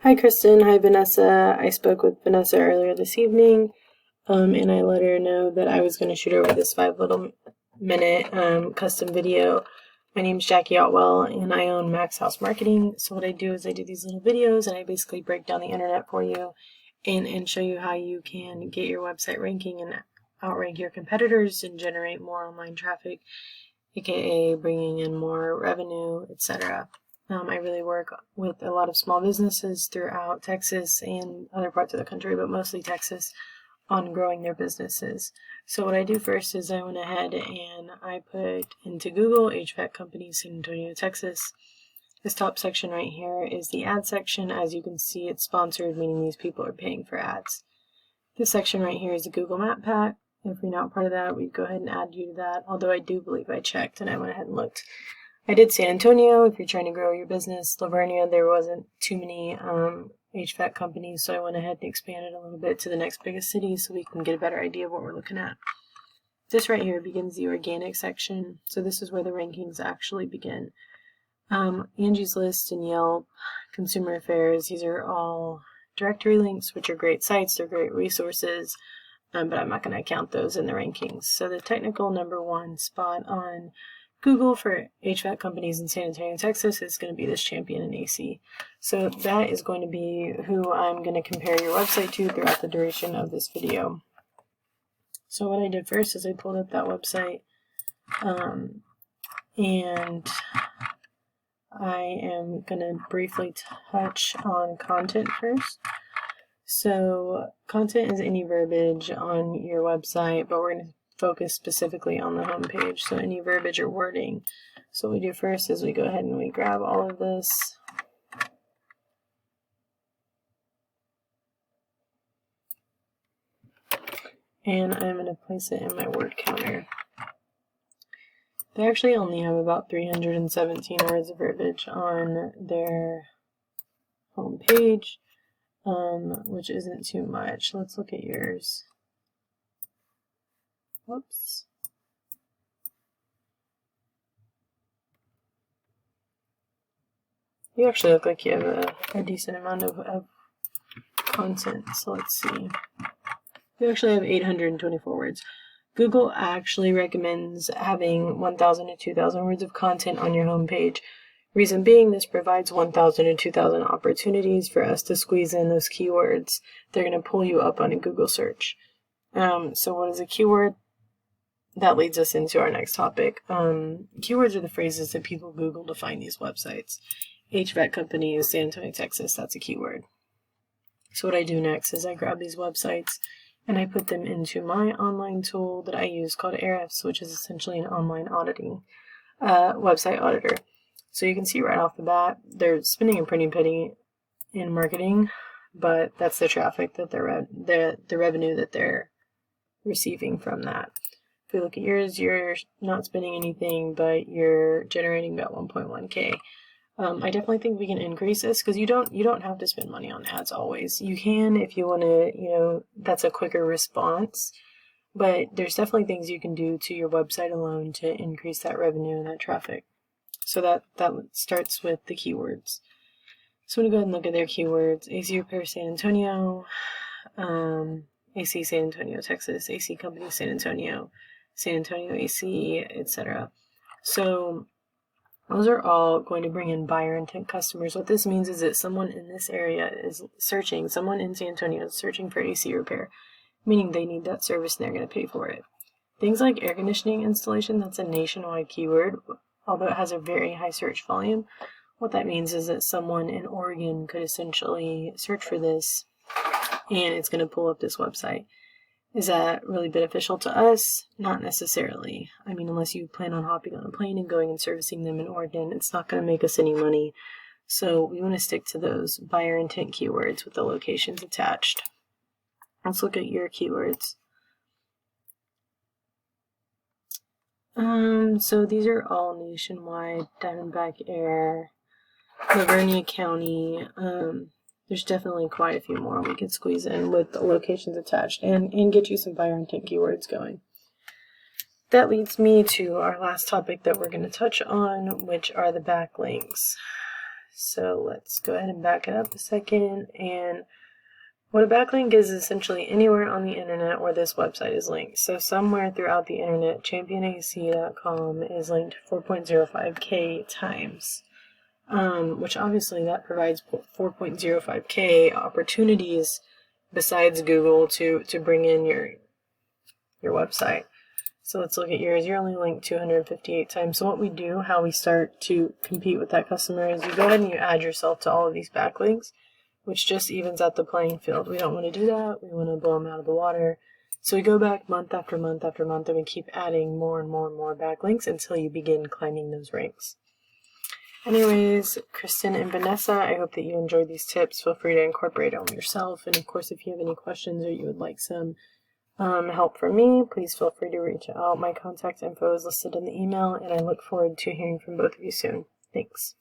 Hi, Kristen. Hi, Vanessa. I spoke with Vanessa earlier this evening, and I let her know that I was going to shoot her with this 5 minute custom video. My name's Jackie Otwell, and I own Maxhouse Marketing. So what I do is I do these little videos, and I basically break down the internet for you and show you how you can get your website ranking and outrank your competitors and generate more online traffic, aka bringing in more revenue, etc. I really work with a lot of small businesses throughout Texas and other parts of the country, but mostly Texas, on growing their businesses. So what I do first is I went ahead and I put into Google HVAC company San Antonio, Texas. This top section right here is the ad section. As you can see, it's sponsored, meaning these people are paying for ads. This section right here is a Google Map pack. If you're not part of that, we'd go ahead and add you to that, although I do believe I checked and I went ahead and looked. I did San Antonio. If you're trying to grow your business, Lavernia, there wasn't too many HVAC companies, so I went ahead and expanded a little bit to the next biggest city so we can get a better idea of what we're looking at. This right here begins the organic section, so this is where the rankings actually begin. Angie's List and Yelp, Consumer Affairs, these are all directory links, which are great sites, they're great resources, but I'm not going to count those in the rankings. So the technical #1 spot on Google for HVAC companies in San Antonio, Texas is going to be this champion in AC. So that is going to be who I'm going to compare your website to throughout the duration of this video. So what I did first is I pulled up that website and I am going to briefly touch on content first. So content is any verbiage on your website, but we're going to focus specifically on the home page, so any verbiage or wording. So what we do first is we go ahead and we grab all of this, and I'm going to place it in my word counter. They actually only have about 317 words of verbiage on their home page, which isn't too much. Let's look at yours. Whoops. You actually look like you have a decent amount of content, so let's see. You actually have 824 words. Google actually recommends having 1,000 to 2,000 words of content on your homepage. Reason being, this provides 1,000 to 2,000 opportunities for us to squeeze in those keywords. They're going to pull you up on a Google search. So what is a keyword? That leads us into our next topic. Keywords are the phrases that people Google to find these websites. HVAC company, San Antonio, Texas, that's a keyword. So what I do next is I grab these websites and I put them into my online tool that I use called Ahrefs, which is essentially an online auditing website auditor. So you can see right off the bat, they're spending a pretty penny in marketing, but that's the traffic that the revenue that they're receiving from that. If we look at yours, you're not spending anything, but you're generating about 1.1K. I definitely think we can increase this because you don't have to spend money on ads always. You can if you want to, that's a quicker response, but there's definitely things you can do to your website alone to increase that revenue and that traffic. So that starts with the keywords. So I'm going to go ahead and look at their keywords. AC Repair San Antonio, AC San Antonio, Texas, AC Company San Antonio AC, etc. So those are all going to bring in buyer intent customers. What this means is that someone in this area is searching, someone in San Antonio is searching for AC repair, meaning they need that service and they're going to pay for it. Things like air conditioning installation, that's a nationwide keyword, although it has a very high search volume. What that means is that someone in Oregon could essentially search for this and it's going to pull up this website. Is that really beneficial to us? Not necessarily. I mean, unless you plan on hopping on a plane and going and servicing them in Oregon, it's not going to make us any money. So we want to stick to those buyer intent keywords with the locations attached. Let's look at your keywords. So these are all nationwide. Diamondback Air, Lavernia County. There's definitely quite a few more we could squeeze in with the locations attached and get you some buyer intent keywords going. That leads me to our last topic that we're going to touch on, which are the backlinks. So let's go ahead and back it up a second. And what a backlink is essentially anywhere on the internet where this website is linked. So somewhere throughout the internet, championac.com is linked 4.05k times, which obviously that provides 4.05k opportunities besides Google to bring in your website. So let's look at yours. You're only linked 258 times. So what we do, how we start to compete with that customer, is you go ahead and you add yourself to all of these backlinks, which just evens out the playing field. We don't want to do that. We want to blow them out of the water. So we go back month after month after month, and we keep adding more and more and more backlinks until you begin climbing those ranks. Anyways, Kristen and Vanessa, I hope that you enjoyed these tips. Feel free to incorporate them yourself. And of course, if you have any questions or you would like some help from me, please feel free to reach out. My contact info is listed in the email, and I look forward to hearing from both of you soon. Thanks.